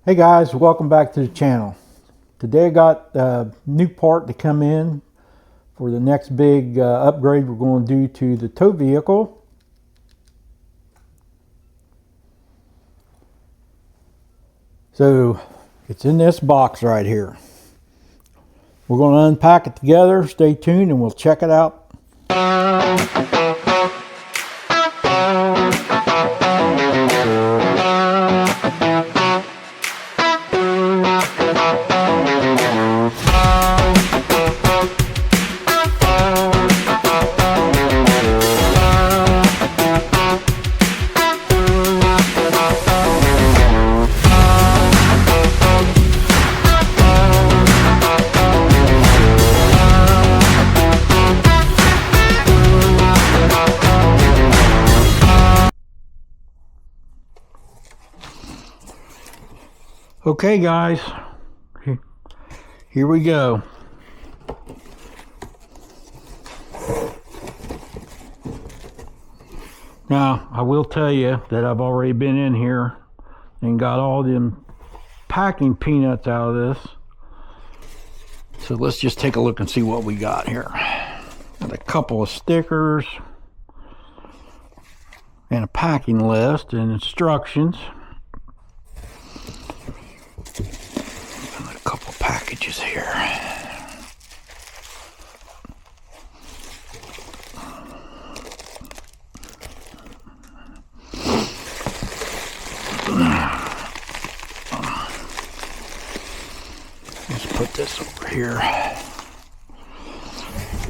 Hey guys, welcome back to the channel. Today I got a new part to come in for the next big upgrade we're going to do to the tow vehicle. So it's in this box right here. We're going to unpack it together. Stay tuned and we'll check it out. Okay guys, here we go. Now I will tell you that I've already been in here and got all them packing peanuts out of this. So let's just take a look and see what we got here. Got a couple of stickers and a packing list and instructions. Packages here. Let's put this over here.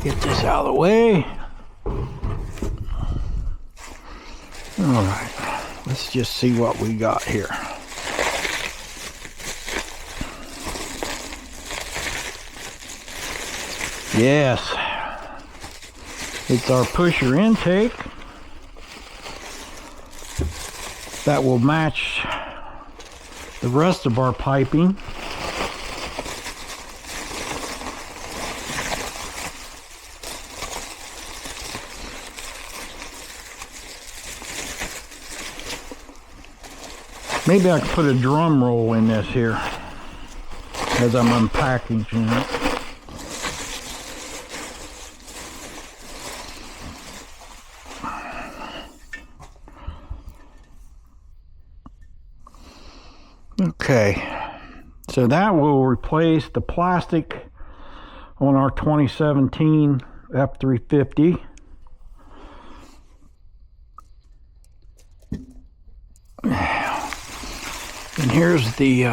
Get this out of the way. All right, let's just see what we got here. Yes, it's our pusher intake that will match the rest of our piping. Maybe I could put a drum roll in this here as I'm unpacking it. Okay, so that will replace the plastic on our 2017 F350. And here's the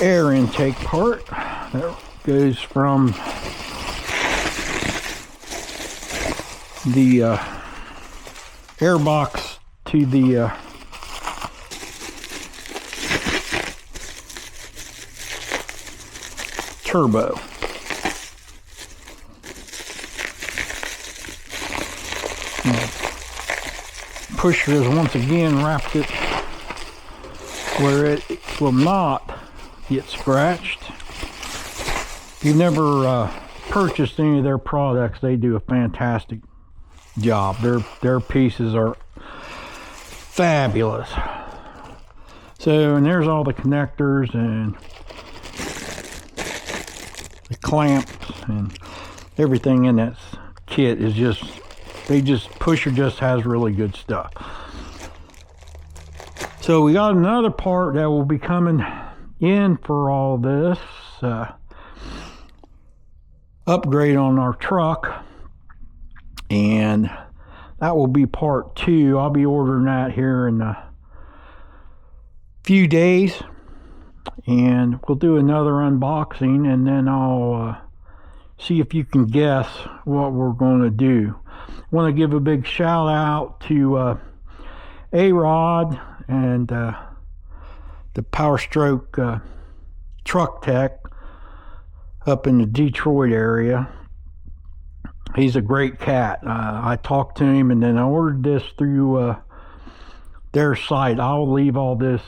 air intake part that goes from the air box to the turbo. Pusher has once again wrapped it where it will not get scratched. If you've never purchased any of their products, they do a fantastic job. Their pieces are fabulous. So, and there's all the connectors and the clamps and everything in that kit is just, Pusher just has really good stuff. So we got another part that will be coming in for all this upgrade on our truck, and that will be part 2. I'll be ordering that here in a few days, and we'll do another unboxing, and then I'll see if you can guess what we're going to do. I want to give a big shout out to A-Rod and the Power Stroke truck tech up in the Detroit area. He's a great cat. I talked to him, and then I ordered this through their site. I'll leave all this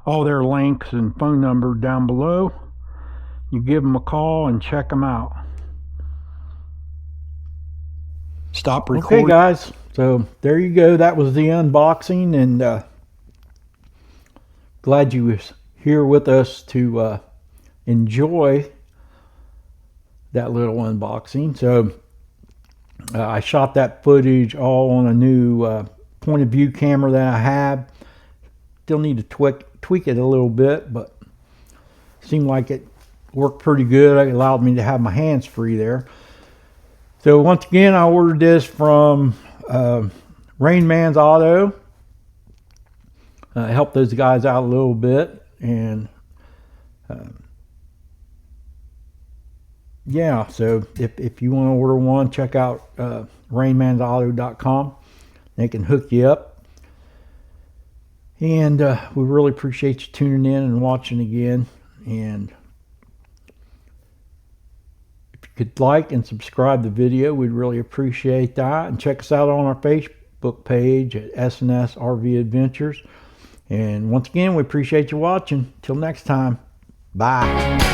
all their links and phone number down below. You give them a call and check them out. Stop recording. Okay guys, so there you go. That was the unboxing, and glad you was here with us to enjoy that little unboxing. So I shot that footage all on a new point of view camera that I have. Still need to tweak it a little bit, but seemed like it worked pretty good. It allowed me to have my hands free there. So once again, I ordered this from Rain Man's Auto. Help those guys out a little bit, and yeah, so if you want to order one, check out rainmansauto.com. They can hook you up. And we really appreciate you tuning in and watching again. And if you could like and subscribe the video, we'd really appreciate that. And check us out on our Facebook page at S&S RV Adventures. And once again, we appreciate you watching. Till next time, bye.